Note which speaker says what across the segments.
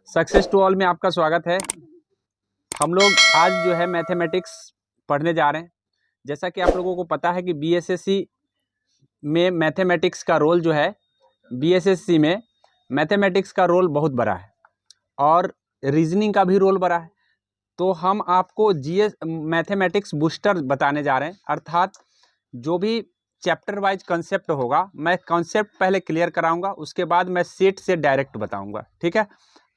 Speaker 1: Success to all में आपका स्वागत है। हम लोग आज जो है मैथमेटिक्स पढ़ने जा रहे हैं। जैसा कि आप लोगों को पता है कि बीएसएससी में मैथमेटिक्स का रोल जो है, बीएसएससी में मैथमेटिक्स का रोल बहुत बड़ा है और रीजनिंग का भी रोल बड़ा है। तो हम आपको जीएस मैथमेटिक्स बूस्टर बताने जा रहे हैं, अर्थात जो भी चैप्टर वाइज कंसेप्ट होगा, मैं कंसेप्ट पहले क्लियर कराऊंगा, उसके बाद मैं सेट से डायरेक्ट बताऊंगा। ठीक है,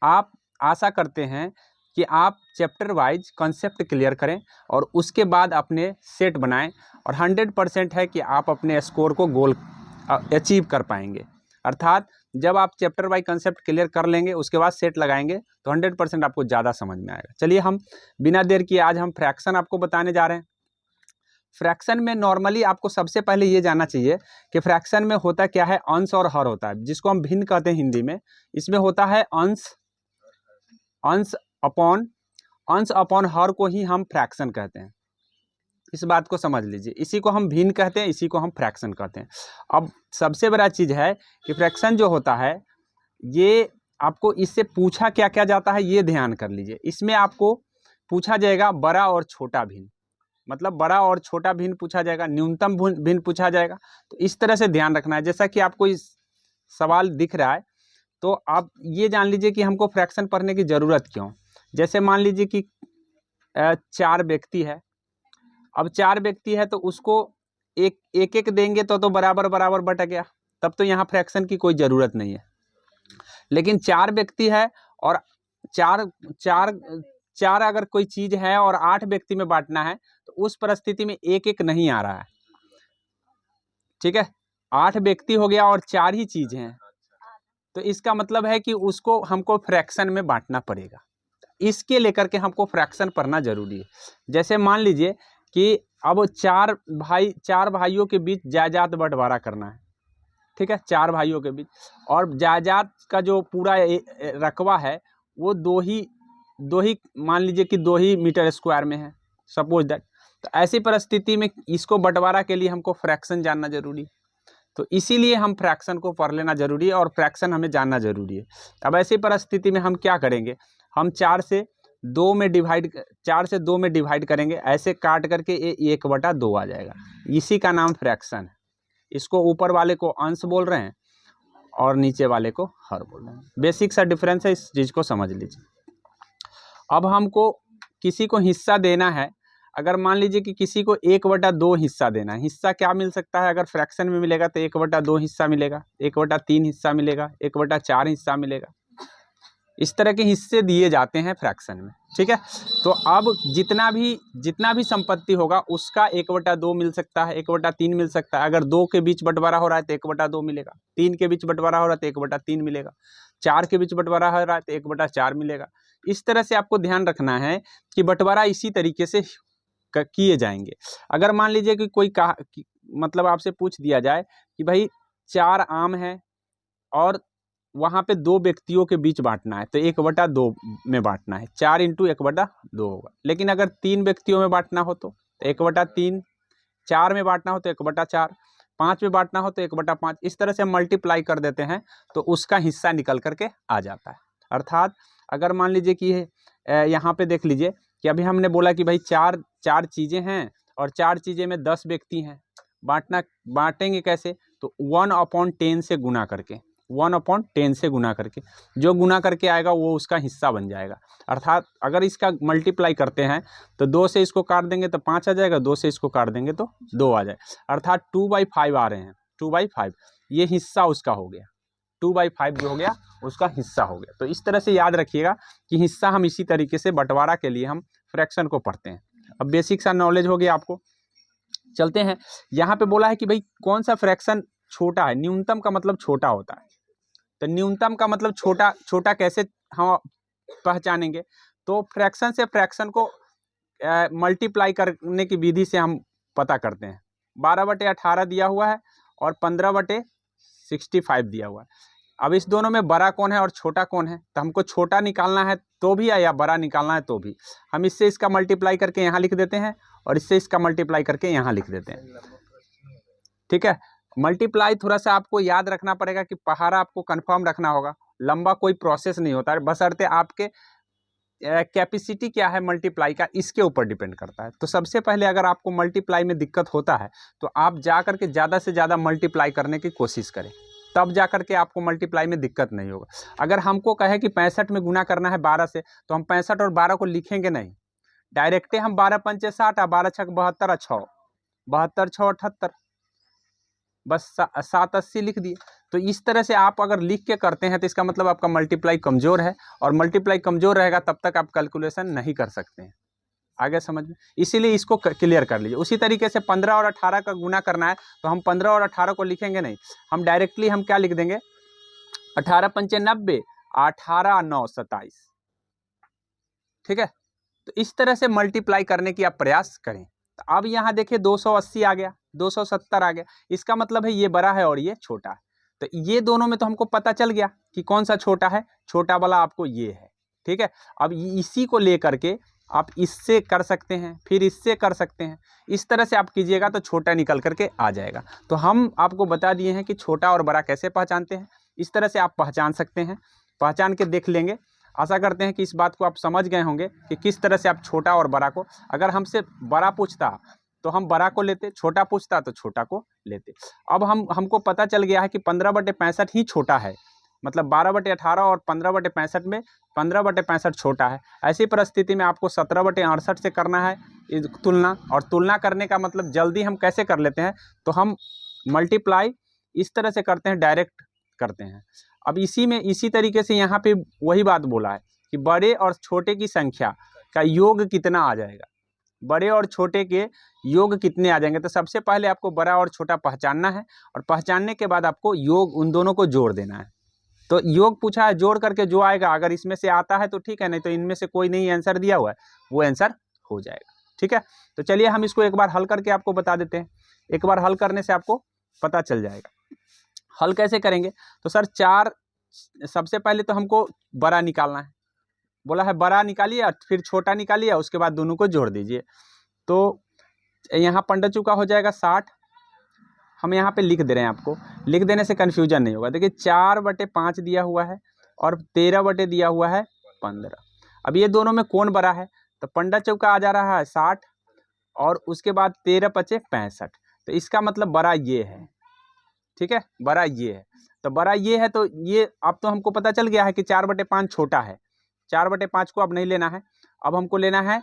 Speaker 1: आप आशा करते हैं कि आप चैप्टर वाइज कंसेप्ट क्लियर करें और उसके बाद अपने सेट बनाएं और 100% है कि आप अपने स्कोर को गोल अचीव कर पाएंगे। अर्थात जब आप चैप्टर वाइज कंसेप्ट क्लियर कर लेंगे, उसके बाद सेट लगाएंगे तो 100% आपको ज़्यादा समझ में आएगा। चलिए, हम बिना देर किए आज हम फ्रैक्शन आपको बताने जा रहे हैं। फ्रैक्शन में नॉर्मली आपको सबसे पहले ये जानना चाहिए कि फ्रैक्शन में होता क्या है। अंश और हर होता है, जिसको हम भिन्न कहते हैं हिंदी में। इसमें होता है अंश अपॉन हर को ही हम फ्रैक्शन कहते हैं। इस बात को समझ लीजिए, इसी को हम भिन्न कहते हैं, इसी को हम फ्रैक्शन कहते हैं। अब सबसे बड़ा चीज़ है कि फ्रैक्शन जो होता है, ये आपको इससे पूछा क्या क्या जाता है, ये ध्यान कर लीजिए। इसमें आपको पूछा जाएगा बड़ा और छोटा भिन्न, मतलब बड़ा और छोटा भिन्न पूछा जाएगा, न्यूनतम भिन्न पूछा जाएगा। तो इस तरह से ध्यान रखना है। जैसा कि आपको इस सवाल दिख रहा है, तो आप ये जान लीजिए कि हमको फ्रैक्शन पढ़ने की ज़रूरत क्यों। जैसे मान लीजिए कि 4 व्यक्ति है। अब 4 व्यक्ति है तो उसको एक एक देंगे तो बराबर बराबर बट गया, तब तो यहाँ फ्रैक्शन की कोई ज़रूरत नहीं है। लेकिन 4 व्यक्ति है और चार अगर कोई चीज़ है और 8 व्यक्ति में बांटना है, तो उस परिस्थिति में एक एक नहीं आ रहा है। ठीक है, 8 व्यक्ति हो गया और 4 ही चीज़ हैं, तो इसका मतलब है कि उसको हमको फ्रैक्शन में बांटना पड़ेगा। इसके लेकर के हमको फ्रैक्शन पढ़ना जरूरी है। जैसे मान लीजिए कि अब 4 भाइयों के बीच जायदाद बंटवारा करना है। ठीक है, 4 भाइयों के बीच, और जायदाद का जो पूरा रकबा है वो दो ही मान लीजिए कि 2 ही मीटर स्क्वायर में है, सपोज दैट। तो ऐसी परिस्थिति में इसको बंटवारा के लिए हमको फ्रैक्शन जानना जरूरी है। तो इसीलिए हम फ्रैक्शन को पढ़ लेना जरूरी है और फ्रैक्शन हमें जानना जरूरी है। अब ऐसी परिस्थिति में हम क्या करेंगे, हम 4 से 2 में डिवाइड करेंगे। ऐसे काट करके ये 1/2 आ जाएगा। इसी का नाम फ्रैक्शन है। इसको ऊपर वाले को अंश बोल रहे हैं और नीचे वाले को हर बोल रहे हैं। बेसिक सा डिफरेंस है, इस चीज़ को समझ लीजिए। अब हमको किसी को हिस्सा देना है। अगर मान लीजिए कि किसी को 1/2 हिस्सा देना है, हिस्सा क्या मिल सकता है, अगर फ्रैक्शन में मिलेगा तो 1/2 हिस्सा मिलेगा, 1/3 हिस्सा मिलेगा, 1/4 हिस्सा मिलेगा। इस तरह के हिस्से दिए जाते हैं फ्रैक्शन में। ठीक है, तो अब जितना भी संपत्ति होगा उसका 1/2 मिल सकता है, 1/3 मिल सकता है। अगर 2 के बीच बंटवारा हो रहा है तो 1/2 मिलेगा, 3 के बीच बंटवारा हो रहा है तो 1/3 मिलेगा, 4 के बीच बंटवारा हो रहा है तो 1/4 मिलेगा। इस तरह से आपको ध्यान रखना है कि बंटवारा इसी तरीके से किए जाएंगे। अगर मान लीजिए कि मतलब आपसे पूछ दिया जाए कि भाई 4 आम है और वहाँ पे 2 व्यक्तियों के बीच बांटना है, तो 1/2 में बांटना है। 4 × 1/2 होगा। लेकिन अगर 3 व्यक्तियों में बांटना हो तो 1/3, 4 में बांटना हो तो 1/4, 5 में बांटना हो तो 1/5। इस तरह से मल्टीप्लाई कर देते हैं तो उसका हिस्सा निकल करके आ जाता है। अर्थात अगर मान लीजिए कि यहाँ पे देख लीजिए कि अभी हमने बोला कि भाई चार चीज़ें हैं और 4 चीज़ें में 10 व्यक्ति हैं। बांटेंगे कैसे, तो 1/10 से गुना करके, 1/10 से गुना करके, जो गुना करके आएगा वो उसका हिस्सा बन जाएगा। अर्थात अगर इसका मल्टीप्लाई करते हैं तो 2 से इसको काट देंगे तो 5 आ जाएगा, 2 से इसको काट देंगे तो 2 आ जाएगा। अर्थात 2/5 आ रहे हैं, 2/5 ये हिस्सा उसका हो गया, 2/5 जो हो गया उसका हिस्सा हो गया। तो इस तरह से याद रखिएगा कि हिस्सा हम इसी तरीके से बंटवारा के लिए हम फ्रैक्शन को पढ़ते हैं। अब बेसिक सा नॉलेज हो गया आपको। चलते हैं, यहाँ पे बोला है कि भाई कौन सा फ्रैक्शन छोटा है। न्यूनतम का मतलब छोटा होता है, तो न्यूनतम का मतलब छोटा कैसे हम पहचानेंगे, तो फ्रैक्शन से फ्रैक्शन को मल्टीप्लाई करने की विधि से हम पता करते हैं। 12/18 दिया हुआ है और 15/65 दिया हुआ है। अब इस दोनों में बड़ा कौन है और छोटा कौन है, तो हमको छोटा निकालना है तो भी या बड़ा निकालना है तो भी हम इससे इसका मल्टीप्लाई करके यहाँ लिख देते हैं और इससे इसका मल्टीप्लाई करके यहाँ लिख देते हैं। ठीक है, मल्टीप्लाई थोड़ा सा आपको याद रखना पड़ेगा कि पहाड़ा आपको कंफर्म रखना होगा। लंबा कोई प्रोसेस नहीं होता है, बशर्ते आपके कैपेसिटी क्या है मल्टीप्लाई का, इसके ऊपर डिपेंड करता है। तो सबसे पहले अगर आपको मल्टीप्लाई में दिक्कत होता है तो आप जा कर के ज़्यादा से ज़्यादा मल्टीप्लाई करने की कोशिश करें, तब जा कर के आपको मल्टीप्लाई में दिक्कत नहीं होगा। अगर हमको कहे कि 65 में गुना करना है 12 से, तो हम 65 और 12 को लिखेंगे नहीं, डायरेक्टे हम 12 पंचे 60 और 12 छक 72 और 6 72 6 78, बस 780 लिख दिए। तो इस तरह से आप अगर लिख के करते हैं तो इसका मतलब आपका मल्टीप्लाई कमज़ोर है, और मल्टीप्लाई कमज़ोर रहेगा तब तक आप कैलकुलेशन नहीं कर सकते हैं। आगे समझ में, इसीलिए इसको क्लियर कर लीजिए। उसी तरीके से 15 और 18 का गुना करना है तो हम 15 और 18 को लिखेंगे नहीं, हम डायरेक्टली हम क्या लिख देंगे, 18 पंचे 90, 18 9 27। ठीक है, तो इस तरह से मल्टीप्लाई करने की आप प्रयास करें। तो अब यहाँ देखिए 280 आ गया, 270 आ गया, इसका मतलब है ये बड़ा है और ये छोटा है। तो ये दोनों में तो हमको पता चल गया कि कौन सा छोटा है, छोटा वाला आपको ये है। ठीक है, अब इसी को लेकर के आप इससे कर सकते हैं, फिर इससे कर सकते हैं, इस तरह से आप कीजिएगा तो छोटा निकल करके आ जाएगा। तो हम आपको बता दिए हैं कि छोटा और बड़ा कैसे पहचानते हैं, इस तरह से आप पहचान सकते हैं, पहचान के देख लेंगे। आशा करते हैं कि इस बात को आप समझ गए होंगे कि किस तरह से आप छोटा और बड़ा को, अगर हमसे बड़ा पूछता तो हम बड़ा को लेते, छोटा पूछता तो छोटा को लेते। अब हमको पता चल गया है कि 15/65 ही छोटा है, मतलब 12/18 और 15/65 में 15/65 छोटा है। ऐसी परिस्थिति में आपको 17/68 से करना है तुलना, और तुलना करने का मतलब जल्दी हम कैसे कर लेते हैं, तो हम मल्टीप्लाई इस तरह से करते हैं, डायरेक्ट करते हैं। अब इसी तरीके से यहाँ पे वही बात बोला है कि बड़े और छोटे की संख्या का योग कितना आ जाएगा, बड़े और छोटे के योग कितने आ जाएंगे। तो सबसे पहले आपको बड़ा और छोटा पहचानना है, और पहचानने के बाद आपको योग उन दोनों को जोड़ देना है। तो योग पूछा है, जोड़ करके जो आएगा, अगर इसमें से आता है तो ठीक है, नहीं तो इनमें से कोई नहीं आंसर दिया हुआ है वो आंसर हो जाएगा। ठीक है, तो चलिए हम इसको एक बार हल करके आपको बता देते हैं। एक बार हल करने से आपको पता चल जाएगा। हल कैसे करेंगे, तो सर सबसे पहले तो हमको बड़ा निकालना है, बोला है बड़ा निकालिए फिर छोटा निकालिए, उसके बाद दोनों को जोड़ दीजिए। तो यहाँ 15 चौका हो जाएगा 60, हम यहाँ पे लिख दे रहे हैं, आपको लिख देने से कन्फ्यूजन नहीं होगा। देखिए 4/5 दिया हुआ है और 13 दिया हुआ है 15। अब ये दोनों में कौन बड़ा है, तो 15 चौका आ जा रहा है 60 और उसके बाद 13×5 65, तो इसका मतलब बड़ा ये है। ठीक है, बड़ा ये है, तो बड़ा ये है, तो ये अब तो हमको पता चल गया है कि 4/5 छोटा है। 4/5 को अब नहीं लेना है, अब हमको लेना है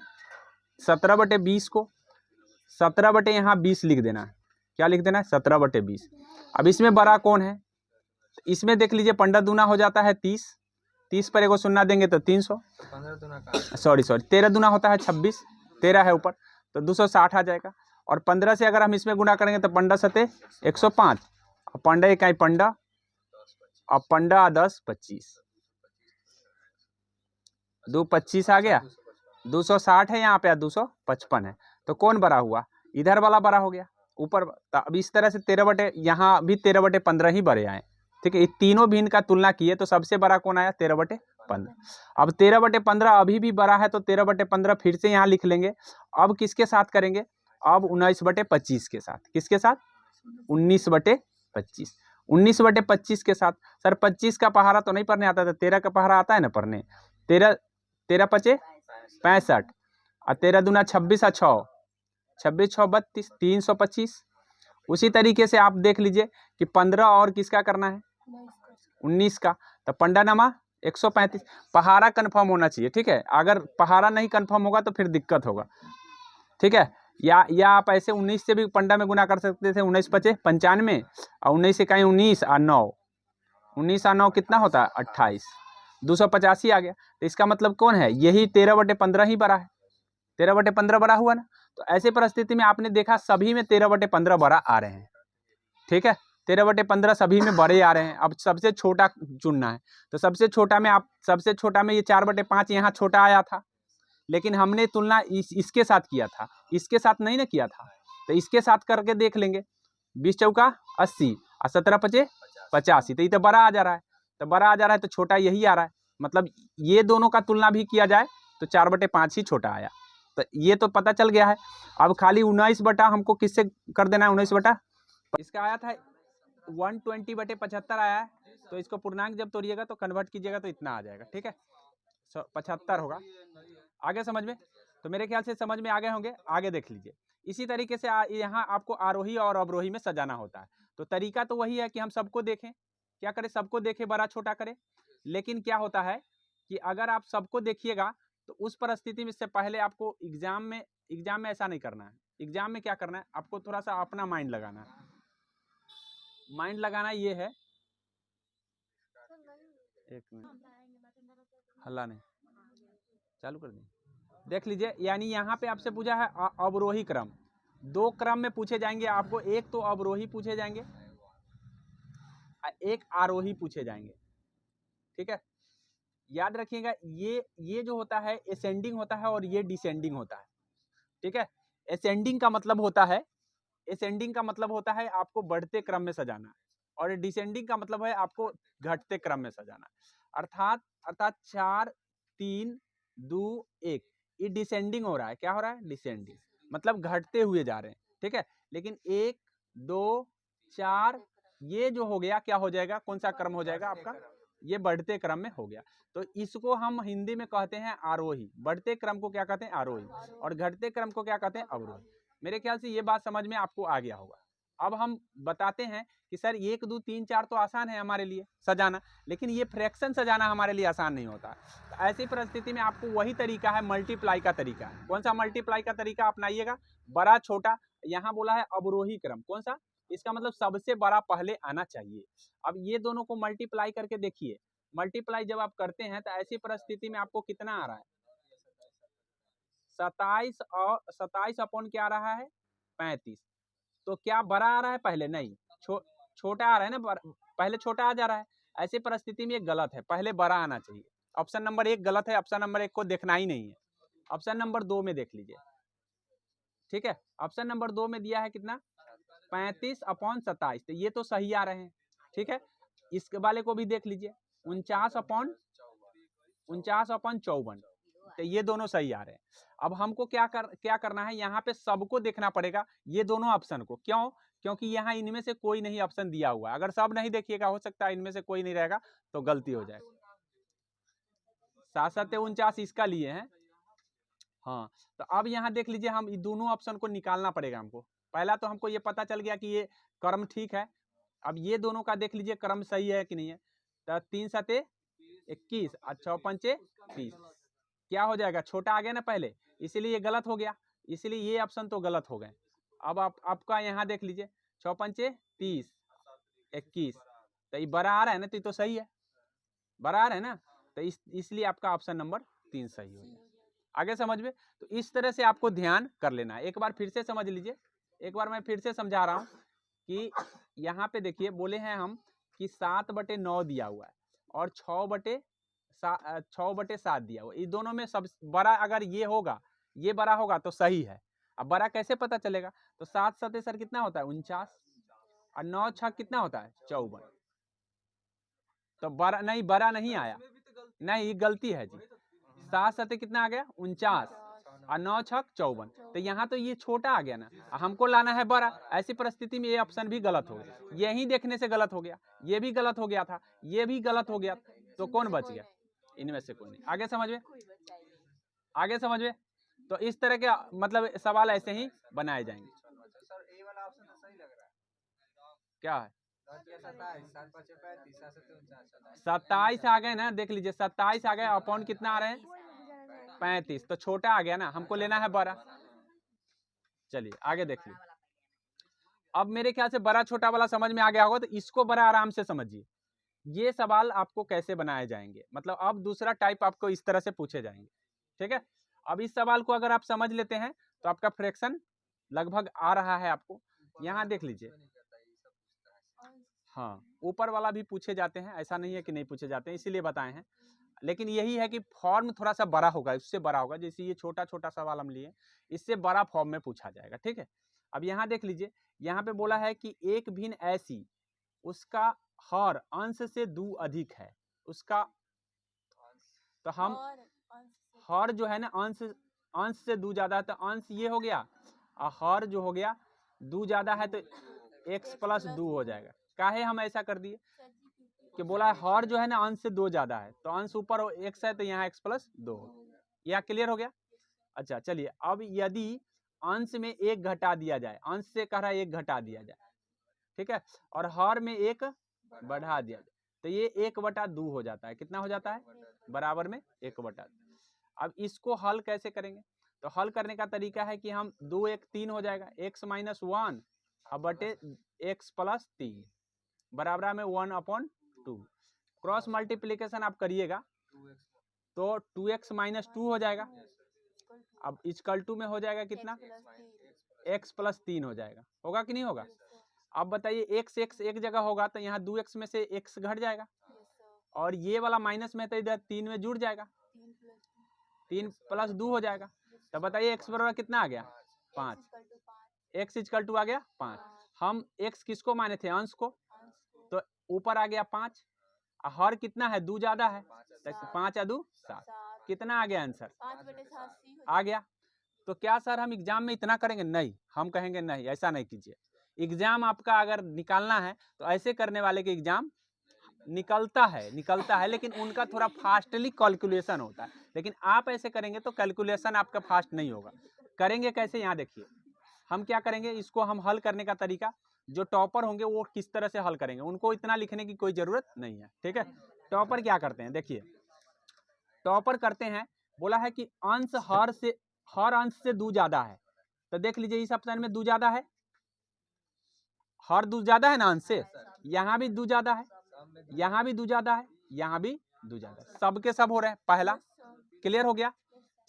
Speaker 1: 17/20 को, 17 यहाँ 20 लिख देना है। क्या लिख देना है, 17/20। अब इसमें बड़ा कौन है, इसमें देख लीजिए 15 दूना हो जाता है 30, 30 पर एगो शून्य देंगे तो 300, सॉरी 13 दूना होता है 26, 13 है ऊपर, तो 260 आ जाएगा। और 15 से अगर हम इसमें गुना करेंगे तो 15 सते 105, 15 इकाई 15, अब 15 10 25, 2 25 आ गया, 260 है यहाँ पे, 255 है। तो कौन बड़ा हुआ, इधर वाला बड़ा हो गया ऊपर। अब इस तरह से 13 यहाँ भी 13/15 ही बड़े आए। ठीक है, ये तीनों भी इनका तुलना किए तो सबसे बड़ा कौन आया, 13/15। अब 13/15 अभी भी बड़ा है, तो 13/15 फिर से यहाँ लिख लेंगे। अब किसके साथ करेंगे, अब 19/25 के साथ, किसके साथ, 19/25, 19/25 के साथ। सर 25 का पहाड़ा तो नहीं पढ़ने आता था, 13 का पहाड़ा आता है ना पढ़ने, 13×5 65 और 13 दूना 26 और 6 26 6 32, 325। उसी तरीके से आप देख लीजिए कि 15 और किसका करना है, 19 का, तो 15 नमा 135। पहाड़ा कन्फर्म होना चाहिए। ठीक है, अगर पहाड़ा नहीं कन्फर्म होगा तो फिर दिक्कत होगा। ठीक है, या आप ऐसे 19 से भी 15 में गुना कर सकते थे, 19×5 95 और 19 इकाई 19 और 9, 19 और 9 कितना होता है 28, 285 आ गया। तो इसका मतलब कौन है, यही 13/15 ही बड़ा है, 13/15 बड़ा हुआ ना। तो ऐसे परिस्थिति में आपने देखा सभी में 13/15 बड़ा आ रहे हैं। ठीक है, 13/15 सभी में बड़े आ रहे हैं। अब सबसे छोटा चुनना है, तो सबसे छोटा में ये 4/5 यहाँ छोटा आया था, लेकिन हमने तुलना इसके साथ किया था, इसके साथ नहीं ना किया था। तो इसके साथ करके देख लेंगे, 20 चौका 80 और 17×5 85, तो ये तो बड़ा आ जा रहा है, तो बड़ा आ जा रहा है तो छोटा यही आ रहा है। मतलब ये दोनों का तुलना भी किया जाए तो 4/5 ही छोटा आया। तो ये तो पता चल गया है। अब खाली 19 हमको किससे कर देना है, 19 इसका आया था 120/75 आया है, तो इसको पूर्णांक जब तोड़िएगा तो कन्वर्ट कीजिएगा तो इतना आ जाएगा, ठीक है, 75 होगा। आगे समझ में, तो मेरे ख्याल से समझ में आ गए होंगे। आगे देख लीजिए, इसी तरीके से यहाँ आपको आरोही और अवरोही में सजाना होता है। तो तरीका तो वही है कि हम सबको देखें, क्या करें, सबको देखें, बड़ा छोटा करें। लेकिन क्या होता है कि अगर आप सबको देखिएगा तो उस परिस्थिति में से पहले आपको एग्जाम में ऐसा नहीं करना है। एग्जाम में क्या करना है, आपको थोड़ा सा अपना माइंड लगाना है। माइंड लगाना ये है, एक मिनट, हल्ला नहीं, चालू कर दी। देख लीजिए, यानी यहाँ पे आपसे पूछा है अवरोही क्रम, 2 क्रम में पूछे जाएंगे आपको, एक तो अवरोही पूछे जाएंगे, एक आरोही पूछे जाएंगे, ठीक है। याद रखिएगा, ये जो होता है असेंडिंग होता है और ये डिसेंडिंग होता है, ठीक है। असेंडिंग का मतलब होता है आपको बढ़ते क्रम में सजाना, और डिसेंडिंग का मतलब है आपको घटते क्रम में सजाना। अर्थात 4 3 2 1 ये डिसेंडिंग हो रहा है। क्या हो रहा है, डिसेंडिंग, मतलब घटते हुए जा रहे हैं, ठीक है। लेकिन 1 2 4 ये जो हो गया, क्या हो जाएगा, कौन सा क्रम हो जाएगा आपका, ये बढ़ते क्रम में हो गया। तो इसको हम हिंदी में कहते हैं आरोही। बढ़ते क्रम को क्या कहते हैं, आरोही, और घटते क्रम को क्या कहते हैं, अवरोही। मेरे ख्याल से ये बात समझ में आपको आ गया होगा। अब हम बताते हैं कि सर 1 2 3 4 तो आसान है हमारे लिए सजाना, लेकिन ये फ्रैक्शन सजाना हमारे लिए आसान नहीं होता। तो ऐसी परिस्थिति में आपको वही तरीका है, मल्टीप्लाई का तरीका। कौन सा मल्टीप्लाई का तरीका अपनाइएगा, बड़ा छोटा। यहाँ बोला है अवरोही क्रम, कौन सा, इसका मतलब सबसे बड़ा पहले आना चाहिए। अब ये दोनों को मल्टीप्लाई करके देखिए, मल्टीप्लाई जब आप करते हैं तो ऐसी परिस्थिति में आपको कितना आ रहा है, 27 और 27 अपॉन क्या आ रहा है, 35। तो क्या बड़ा आ रहा है पहले, नहीं, छोटा आ रहा है ना, पहले छोटा आ जा रहा है। ऐसी परिस्थिति में ये गलत है, पहले बड़ा आना चाहिए। ऑप्शन नंबर 1 गलत है, ऑप्शन नंबर 1 को देखना ही नहीं है। ऑप्शन नंबर 2 में देख लीजिए, ठीक है। ऑप्शन नंबर 2 में दिया है कितना, 35 अपॉन 27, तो ये तो सही आ रहे हैं, ठीक है। इसके वाले को भी देख लीजिए, 49 अपॉन 54, तो ये दोनों सही आ रहे हैं। अब हमको क्या करना है, यहाँ पे सबको देखना पड़ेगा, ये दोनों ऑप्शन को। क्यों, क्योंकि यहाँ इनमें से कोई नहीं ऑप्शन दिया हुआ। अगर सब नहीं देखिएगा, हो सकता है इनमें से कोई नहीं रहेगा तो गलती हो जाएगी। 7 7 49 इसका लिए हैं, हाँ। तो अब यहाँ देख लीजिए, हम दोनों ऑप्शन को निकालना पड़ेगा हमको। पहला तो हमको ये पता चल गया कि ये क्रम ठीक है। अब ये दोनों का देख लीजिए क्रम सही है कि नहीं है। तो 3 7 21 और 6 5 30, क्या हो जाएगा, छोटा आ गया ना पहले, इसीलिए ये गलत हो गया, इसलिए ये ऑप्शन तो गलत हो गए। अब आपका यहाँ देख लीजिए, 6 5 30 21, तो ये बड़ा आ रहा है ना, तो ये तो सही है, बड़ा आ रहा है ना, तो इसलिए आपका ऑप्शन नंबर 3 सही हो गया। आगे समझ में, तो इस तरह से आपको ध्यान कर लेना है। एक बार फिर से समझ लीजिए, एक बार मैं फिर से समझा रहा हूँ कि यहाँ पे देखिए, बोले हैं हम कि 7/9 दिया हुआ है और 6/7 दिया हुआ है। इस दोनों में सब बड़ा अगर ये होगा, ये बड़ा होगा तो सही है। अब बड़ा कैसे पता चलेगा, तो 7 7 सर कितना होता है, 49, और 9 6 कितना होता है, 54। तो बड़ा नहीं आया, नहीं, ये गलती है जी। 7 7 कितना आ गया, 49, और 9 6 54। तो यहाँ तो ये छोटा आ गया ना, हमको लाना है बड़ा। ऐसी परिस्थिति में ये ऑप्शन भी गलत हो गया, यही देखने से गलत हो गया, ये भी गलत हो गया था, ये भी गलत हो गया, तो कौन बच गया, इनमें से कोई नहीं। आगे समझ में, आगे समझ में। तो इस तरह के मतलब सवाल ऐसे ही बनाए जाएंगे। क्या है, 27 आ गए ना, देख लीजिए 27 आ गए, अपॉन कितना आ रहे हैं, 35, तो छोटा आ गया ना, हमको लेना है बड़ा। चलिए आगे देखिए, अब मेरे ख्याल से बड़ा छोटा वाला समझ में आ गया होगा, तो इसको बड़ा आराम से समझिए। ये सवाल आपको कैसे बनाए जाएंगे, मतलब अब दूसरा टाइप आपको इस तरह से पूछे जाएंगे, ठीक है। अब इस सवाल को अगर आप समझ लेते हैं तो आपका फ्रैक्शन लगभग आ रहा है आपको। यहाँ देख लीजिए, हाँ, ऊपर वाला भी पूछे जाते हैं, ऐसा नहीं है कि नहीं पूछे जाते हैं, इसीलिए बताए हैं। लेकिन यही है कि फॉर्म थोड़ा सा बड़ा होगा, इससे बड़ा होगा। जैसे ये छोटा छोटा सवाल हम लिए, इससे बड़ा फॉर्म में पूछा जाएगा, ठीक है। अब यहाँ देख लीजिए, यहाँ पे बोला है कि एक भिन्न ऐसी उसका हर अंश से 2 अधिक है उसका, तो हम हर जो है ना, अंश से 2 ज्यादा है, तो अंश ये हो गया, और हर जो हो गया 2 ज्यादा है तो x + 2 हो जाएगा। काहे हम ऐसा कर दिए, कि बोला है हर जो है ना अंश से 2 ज्यादा है, तो अंश ऊपर x है तो यहाँ x प्लस 2, यहाँ क्लियर हो गया। अच्छा चलिए, अब यदि अंश में 1 घटा दिया जाए, अंश से कह रहा है 1 घटा दिया जाए, ठीक है, और हर में 1 बढ़ा दिया जाए, तो ये 1/2 हो जाता है। कितना हो जाता है? बराबर में 1/2। अब इसको हल कैसे करेंगे? तो हल करने का तरीका है कि हम 2 1 3 हो जाएगा, x - 1 अब बटे x प्लस 3 बराबर में 1/2। क्रॉस मल्टीप्लीकेशन आप करिएगा तो 2x - 2 हो जाएगा। अब इक्वल टू में हो जाएगा कितना? x प्लस 3 हो जाएगा। होगा कि नहीं होगा? अब बताइए x एक जगह होगा तो यहाँ 2x में से x घट जाएगा, और ये वाला माइनस में तो इधर 3 में जुड़ जाएगा, 3 प्लस 2 हो जाएगा। तो बताइए x बराबर कितना आ गया? 5। x इक्वल टू आ गया 5। हम x किसको माने थे? अंश को, तो ऊपर आ गया 5, हर कितना है? 2 ज्यादा है, तो 5 या 2 7। कितना आ गया आंसर? 5/7 आ गया। तो क्या सर हम एग्जाम में इतना करेंगे? नहीं, हम कहेंगे नहीं, ऐसा नहीं कीजिए। एग्जाम आपका अगर निकालना है तो ऐसे करने वाले के एग्जाम निकलता है, लेकिन उनका थोड़ा फास्टली कैलकुलेशन होता है, लेकिन आप ऐसे करेंगे तो कैलकुलेशन आपका फास्ट नहीं होगा। करेंगे कैसे? यहाँ देखिए, हम क्या करेंगे, इसको हम हल करने का तरीका, जो टॉपर होंगे वो किस तरह से हल करेंगे, उनको इतना लिखने की कोई जरूरत नहीं है, ठीक है। टॉपर क्या करते हैं, देखिए टॉपर करते हैं, बोला है कि अंश हर अंश से 2 ज्यादा है, तो देख लीजिए इस ऑप्शन में 2 ज्यादा है, हर 2 ज्यादा है ना अंश से, यहाँ भी 2 ज्यादा है, यहाँ भी 2 ज्यादा है, यहाँ भी 2 ज्यादा है, सबके सब हो रहे हैं। पहला क्लियर हो गया।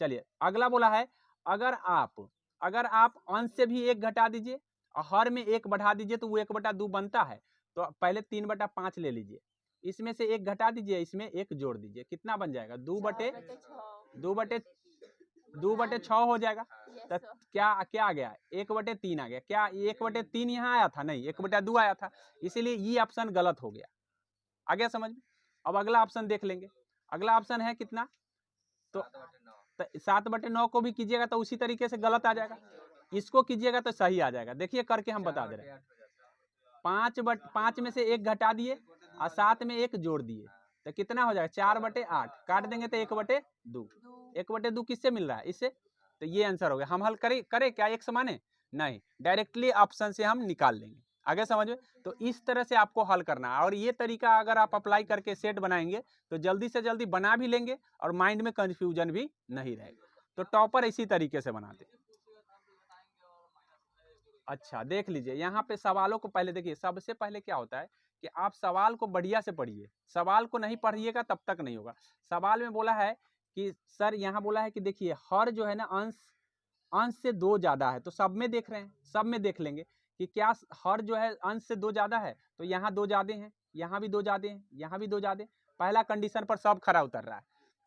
Speaker 1: चलिए अगला बोला है अगर आप अंश से भी 1 घटा दीजिए और हर में 1 बढ़ा दीजिए तो वो 1/2 बनता है, तो पहले 3/5 ले लीजिए, इसमें से 1 घटा दीजिए, इसमें 1 जोड़ दीजिए, कितना बन जाएगा? 2/6 हो जाएगा। तो क्या आ गया? 1/3 आ गया। क्या 1/3 यहाँ आया था? नहीं, 1/2 आया था, इसीलिए ये ऑप्शन गलत हो गया। आ गया समझ में? अब अगला ऑप्शन देख लेंगे। अगला ऑप्शन है कितना? तो 7/9 को भी कीजिएगा तो उसी तरीके से गलत आ जाएगा, इसको कीजिएगा तो सही आ जाएगा। देखिए करके हम बता दे रहे हैं। 5 में से 1 घटा दिए और 7 में 1 जोड़ दिए, तो कितना हो जाएगा? 4/8 काट देंगे तो 1/2। 1/2 किससे मिल रहा है? इससे। तो ये आंसर हो गया। हम हल करें क्या एक समान? नहीं, डायरेक्टली ऑप्शन से हम निकाल लेंगे। आगे समझ में? तो इस तरह से आपको हल करना है, और ये तरीका अगर आप अप्लाई करके सेट बनाएंगे तो जल्दी से जल्दी बना भी लेंगे और माइंड में कंफ्यूजन भी नहीं रहेगा। तो टॉपर इसी तरीके से बनाते। अच्छा देख लीजिए, यहाँ पे सवालों को पहले देखिए। सबसे पहले क्या होता है कि आप सवाल को बढ़िया से पढ़िए, सवाल को नहीं पढ़िएगा तब तक नहीं होगा। सवाल में बोला है कि सर, यहाँ बोला है कि देखिए हर जो है ना अंश से 2 ज्यादा है, तो सब में देख रहे हैं, सब में देख लेंगे कि क्या हर जो है अंश से 2 ज्यादा है, तो यहाँ 2 ज्यादा हैं, यहाँ भी 2 ज्यादा हैं, यहाँ भी 2 ज्यादा। पहला कंडीशन पर सब खरा उतर रहा है।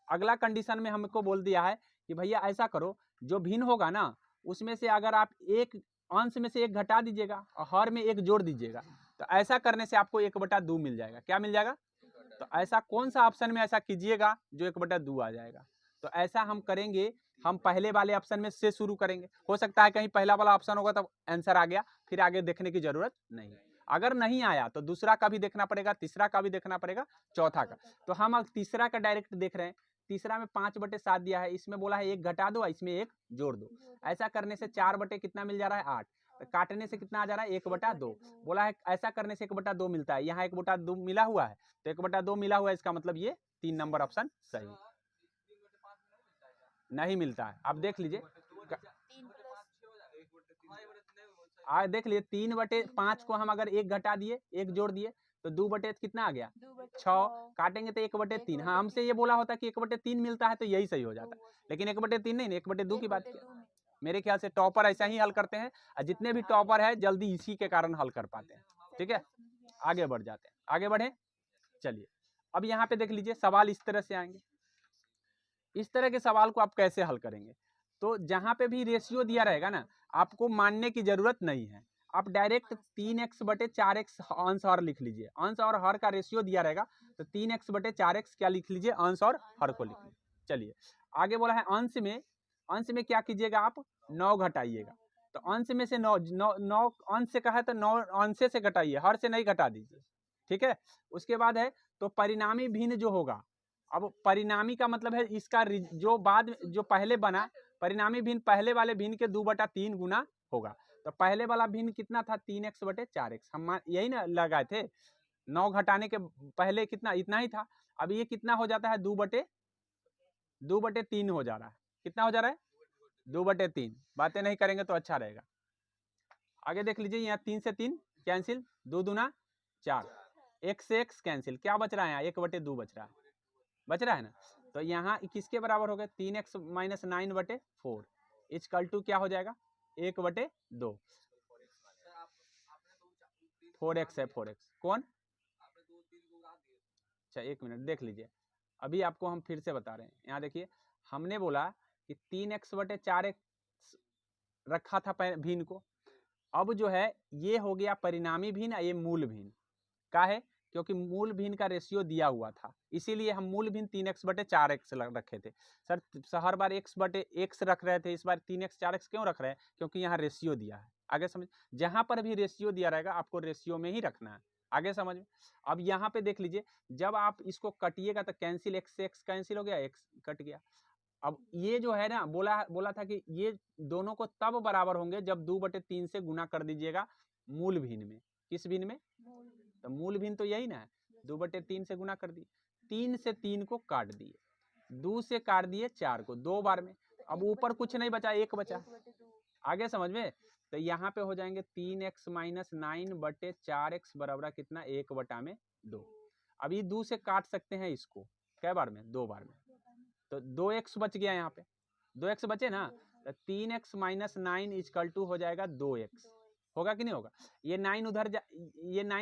Speaker 1: अगला कंडीशन में हमको बोल दिया है कि भैया ऐसा करो, जो भिन्न होगा ना उसमें से अगर आप एक अंश में से 1 घटा दीजिएगा और हर में 1 जोड़ दीजिएगा, तो ऐसा करने से आपको 1/2 मिल जाएगा। क्या मिल जाएगा? तो ऐसा कौन सा ऑप्शन में ऐसा कीजिएगा जो 1/2 आ जाएगा? तो ऐसा हम करेंगे, हम पहले वाले ऑप्शन में से शुरू करेंगे। हो सकता है कहीं पहला वाला ऑप्शन होगा तब आंसर आ गया, फिर आगे देखने की जरूरत नहीं। अगर नहीं आया तो दूसरा का भी देखना पड़ेगा, तीसरा का भी देखना पड़ेगा, चौथा का। तो हम अब तीसरा का डायरेक्ट देख रहे हैं। तीसरा में 5/7 दिया है, इसमें बोला है 1 घटा दो, इसमें 1 जोड़ दो। ऐसा करने से 4 कितना मिल जा रहा है? 8। तो काटने से कितना आ जा रहा है? 1/2। बोला है ऐसा करने से 1/2 मिलता है, यहाँ 1/2 मिला हुआ है, तो 1/2 मिला हुआ है, इसका मतलब ये 3 नंबर ऑप्शन सही नहीं मिलता है। अब देख लीजिए, देख लीजिए 3/5 को हम अगर 1 घटा दिए, 1 जोड़ दिए, तो 2/8 कितना आ गया? 6। काटेंगे तो 1/3। हाँ, हमसे ये बोला होता कि 1/3 मिलता है तो यही सही हो जाता, लेकिन 1/3 नहीं, 1/2 की बात किया। मेरे ख्याल से टॉपर ऐसा ही हल करते हैं, और जितने भी टॉपर है जल्दी इसी के कारण हल कर पाते हैं। ठीक है, आगे बढ़ जाते हैं, आगे बढ़े। चलिए अब यहाँ पे देख लीजिए, सवाल इस तरह से आएंगे। इस तरह के सवाल को आप कैसे हल करेंगे? तो जहां पे भी रेशियो दिया रहेगा ना, आपको मानने की जरूरत नहीं है, आप डायरेक्ट 3x/4x अंश और लिख लीजिए। अंश और हर का रेशियो दिया रहेगा तो 3x/4x क्या लिख लीजिए? अंश और हर को लिख लीजिए। चलिए आगे बोला है अंश में क्या कीजिएगा? आप 9 घटाइएगा। तो अंश में से 9 अंश से कहा है तो 9 अंश से घटाइए, हर से नहीं घटा दीजिए। ठीक है। उसके बाद है तो परिणामी भिन्न जो होगा, अब परिणामी का मतलब है इसका जो बाद जो पहले बना, परिणामी भिन्न पहले वाले भिन्न के 2/3 गुना होगा। तो पहले वाला भिन्न कितना था 3x/4x, हम यही ना लगाए थे, 9 घटाने के पहले कितना इतना ही था। अब ये कितना हो जाता है 2/3 हो जा रहा है। कितना हो जा रहा है 2/3। बातें नहीं करेंगे तो अच्छा रहेगा। आगे देख लीजिए, यहाँ 3 से 3 कैंसिल, 2 दूना 4, x से x कैंसिल, क्या बच रहा है यहाँ 1/2 बच रहा है ना। तो यहाँ किसके बराबर हो गए 3x - 9/4 इक्वल टू क्या हो जाएगा 1/2। 4x है 4x कौन, अच्छा 1 मिनट देख लीजिए, अभी आपको हम फिर से बता रहे हैं। यहाँ देखिए हमने बोला कि 3x/4x रखा था भिन्न को, अब जो है ये हो गया परिणामी भिन्न, ये मूल भिन्न का है, क्योंकि मूल भिन्न का रेशियो दिया हुआ था, इसीलिए हम मूल भिन्न 3x/4x रखे थे। सर हर बार x/x रख रहे थे, इस बार 3x/4x क्यों रख रहे हैं, क्योंकि यहाँ रेशियो दिया है। आगे समझ, जहां पर भी रेशियो दिया रहेगा आपको रेशियो में ही रखना है। आगे समझ में। अब यहाँ पे देख लीजिए, जब आप इसको कटिएगा तो कैंसिल, x से x कैंसिल हो गया, x कट गया। अब ये जो है ना बोला था कि ये दोनों को तब बराबर होंगे जब 2/3 से गुना कर दीजिएगा मूल भिन्न में। किस भिन्न में, तो मूल भिन्न तो यही ना है, 2/3 से गुना कर दिए, 3 से 3 को काट दिए, 2 से काट दिए 4 को 2 बार में, अब ऊपर कुछ नहीं बचा, 1 बचा। आगे समझ में। तो यहाँ पे हो जाएंगे 3x - 9/4x बराबर कितना 1/2। अब ये 2 से काट सकते हैं इसको कै बार में, 2 बार में, तो 2x बच गया, यहाँ पे 2x बचे ना, तो 3x - 9 इक्वल टू हो जाएगा 2x, होगा कि नहीं होगा। ये 9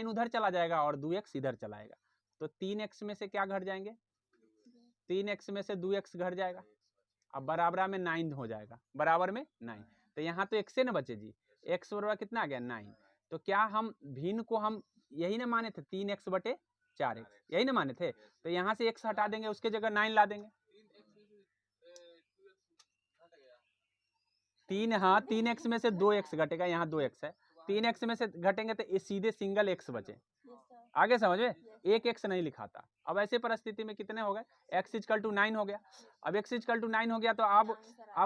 Speaker 1: उधर चला जाएगा और 2x इधर चलाएगा, तो 3x में से क्या घट जाएंगे, 3x में से 2x घट जाएगा, अब बराबर में 9 हो जाएगा, बराबर में 9। तो यहाँ तो x से ना बचे जी, x बराबर कितना आ गया 9। तो क्या हम भिन्न को हम यही ना माने थे 3x/4x, यही ना माने थे, तो यहाँ से x हटा देंगे, उसके जगह 9 ला देंगे। 3x में से 2x घटेगा, यहाँ 2x है, 3x में से घटेंगे तो सीधे सिंगल x बचे। आगे समझ में, एक x नहीं लिखाता। अब ऐसे परिस्थिति में कितने हो गए, x = 9 हो गया। अब x = 9 हो गया तो अब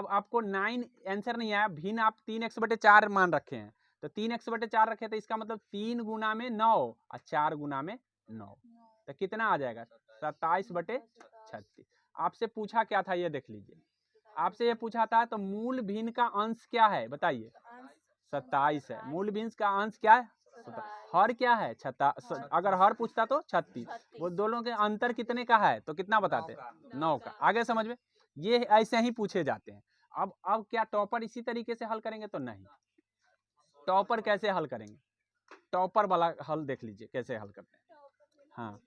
Speaker 1: आपको 9 आंसर नहीं आया, भिन्न आप 3x/4 मान रखे हैं, तो 3x/4 रखे तो इसका मतलब 3 गुना में 9 और 4 गुना में 9, तो कितना आ जाएगा 27/36। आपसे पूछा क्या था ये देख लीजिए, आपसे ये पूछा था तो मूल भिन्न का अंश क्या है बताइए, 27 है। मूल भिन्न का अंश क्या है, हर क्या है, अगर हर पूछता तो 36, वो दोनों के अंतर कितने का है तो कितना बताते, 9 का। आगे समझ में, ये ऐसे ही पूछे जाते हैं। अब क्या टॉपर इसी तरीके से हल करेंगे, तो नहीं। टॉपर कैसे हल करेंगे, टॉपर वाला हल देख लीजिए कैसे हल करते हैं। हाँ,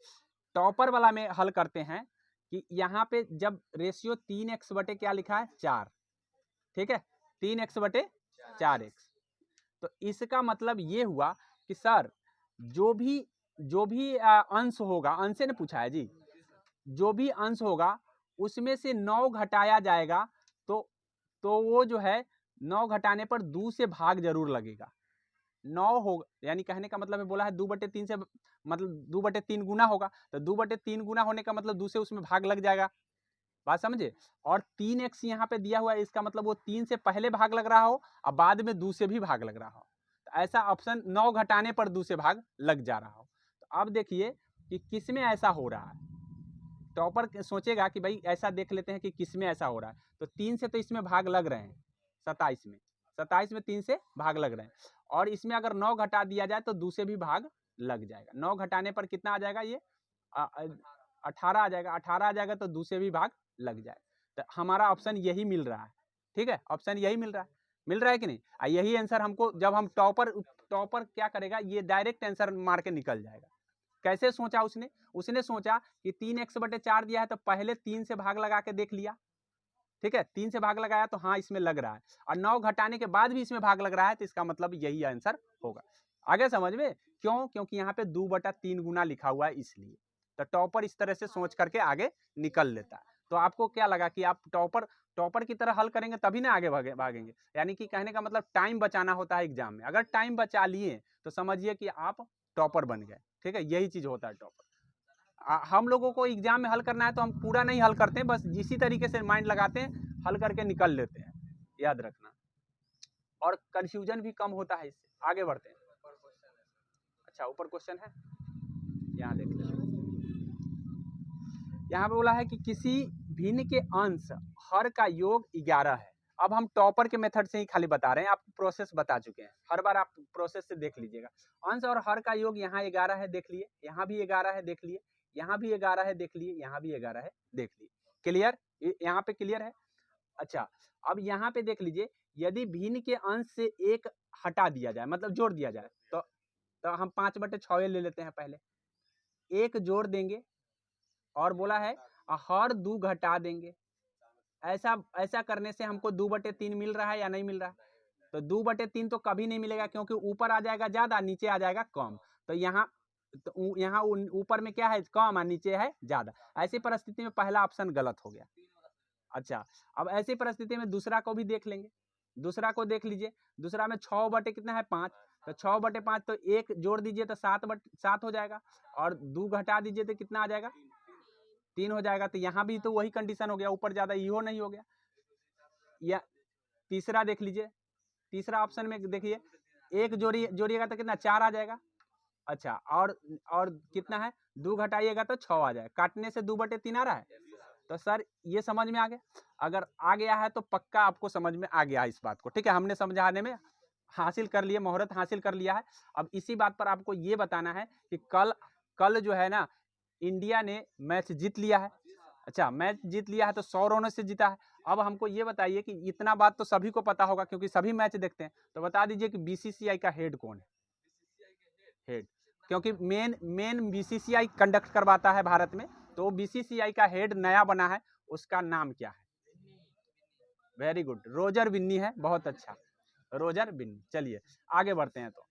Speaker 1: टॉपर वाला में हल करते हैं कि यहाँ पे जब रेशियो 3x बटे क्या लिखा है 4, ठीक है, 3x/4x, तो इसका मतलब ये हुआ कि सर जो भी अंश होगा, अंश से ने पूछा है जी, जो भी अंश होगा उसमें से 9 घटाया जाएगा, तो वो जो है 9 घटाने पर 2 से भाग जरूर लगेगा। 9 होगा, यानी कहने का मतलब है बोला है 2/3 से मतलब 2/3 गुना होगा, तो 2/3 गुना होने का मतलब 2 से उसमें भाग लग जाएगा, बात समझे। और 3x यहाँ पे दिया हुआ है, इसका मतलब वो 3 से पहले भाग लग रहा हो और बाद में 2 से भी भाग लग रहा हो, तो ऐसा ऑप्शन 9 घटाने पर 2 से भाग लग जा रहा हो। तो अब देखिए कि किस में ऐसा हो रहा है, टॉपर सोचेगा कि भाई ऐसा देख लेते हैं कि किस में ऐसा हो रहा है, तो 3 से तो इसमें भाग लग रहे हैं, 27 में 3 से भाग लग रहे हैं, और इसमें अगर 9 घटा दिया जाए तो 2 से भी भाग लग जाएगा। 9 घटाने पर कितना आ जाएगा, ये 18 आ जाएगा, 18 आ जाएगा तो 2 से भी भाग लग जाए, तो हमारा ऑप्शन यही मिल रहा है, ठीक है, ऑप्शन यही मिल रहा है कि नहीं। यही आंसर हमको, जब हम टॉपर क्या करेगा, ये डायरेक्ट आंसर मार के निकल जाएगा। कैसे सोचा उसने सोचा कि 3x/4 दिया है तो पहले 3 से भाग लगा के देख लिया, ठीक है, 3 से भाग लगाया तो हाँ इसमें लग रहा है, और 9 घटाने के बाद भी इसमें भाग लग रहा है, तो इसका मतलब यही आंसर होगा। आगे समझ में, क्यों, क्योंकि यहाँ पे 2/3 गुना लिखा हुआ है इसलिए। तो टॉपर इस तरह से सोच करके आगे निकल लेता है। तो आपको क्या लगा कि आप टॉपर की तरह हल करेंगे तभी ना आगे भागेंगे, यानी कि कहने का मतलब टाइम बचाना होता है एग्जाम में। अगर टाइम बचा लिए तो समझिए कि आप टॉपर बन गए। ठीक है, यही चीज़ होता है टॉपर। हम लोगों को एग्जाम में हल करना है तो हम पूरा नहीं हल करते हैं, बस इसी तरीके से माइंड लगाते हैं, हल करके निकल लेते हैं, याद रखना। और कंफ्यूजन भी कम होता है इससे। आगे बढ़ते हैं। अच्छा, ऊपर क्वेश्चन है, यहाँ देख लेते हैं। यहाँ पे बोला है कि किसी भिन्न के अंश हर का योग 11 है। अब हम टॉपर के मेथड से ही खाली बता रहे हैं, आप प्रोसेस बता चुके हैं, हर बार आप प्रोसेस से देख लीजिएगा। अंश और हर का योग यहाँ 11 है, देख लिए, यहाँ भी 11 है, देख लिए, यहाँ भी 11 है, देख लिए, यहाँ भी 11 है, देख लिए। क्लियर, यहाँ पे क्लियर है। अच्छा, अब यहाँ पे देख लीजिए, यदि भिन्न के अंश से एक हटा दिया जाए, मतलब जोड़ दिया जाए, तो हम 5/6 ले लेते हैं। पहले एक जोड़ देंगे और बोला है हर 2 घटा देंगे। ऐसा करने से हमको 2/3 मिल रहा है या नहीं मिल रहा है? तो 2/3 तो कभी नहीं मिलेगा, क्योंकि ऊपर आ जाएगा ज्यादा, नीचे आ जाएगा कम। तो यहाँ ऊपर में क्या है, कम, और नीचे है ज्यादा। ऐसी परिस्थिति में पहला ऑप्शन गलत हो गया। अच्छा, अब ऐसी परिस्थिति में दूसरा को भी देख लेंगे। दूसरा को देख लीजिए, दूसरा में 6 कितना है, 5। तो 6/5, तो एक जोड़ दीजिए तो 7 हो जाएगा, और 2 घटा दीजिए तो कितना आ जाएगा, 3 हो जाएगा। तो यहाँ भी तो वही कंडीशन हो गया, ऊपर ज्यादा इहो नहीं हो गया। या तीसरा देख लीजिए, तीसरा ऑप्शन में देखिए, एक जोड़िएगा तो कितना, 4 आ जाएगा। अच्छा, और कितना है, 2 घटाइएगा तो 6 आ जाएगा। काटने से 2/3 आ रहा है। तो सर ये समझ में आ गया? अगर आ गया है तो पक्का आपको समझ में आ गया इस बात को। ठीक है, हमने समझाने में हासिल कर लिए, मोहरत हासिल कर लिया है। अब इसी बात पर आपको ये बताना है कि कल जो है ना, इंडिया ने मैच जीत लिया है। अच्छा, मैच जीत लिया है तो 100 रनों से जीता है। अब हमको ये बताइए कि इतना बात तो सभी को पता होगा, क्योंकि सभी मैच देखते हैं। तो बता दीजिए कि बीसीसीआई का हेड कौन है? हेड, क्योंकि मेन बीसीसीआई कंडक्ट करवाता है भारत में, तो बीसीसीआई का हेड नया बना है, उसका नाम क्या है? वेरी गुड, रोजर बिन्नी है, बहुत अच्छा, रोजर बिन्नी। चलिए आगे बढ़ते हैं। तो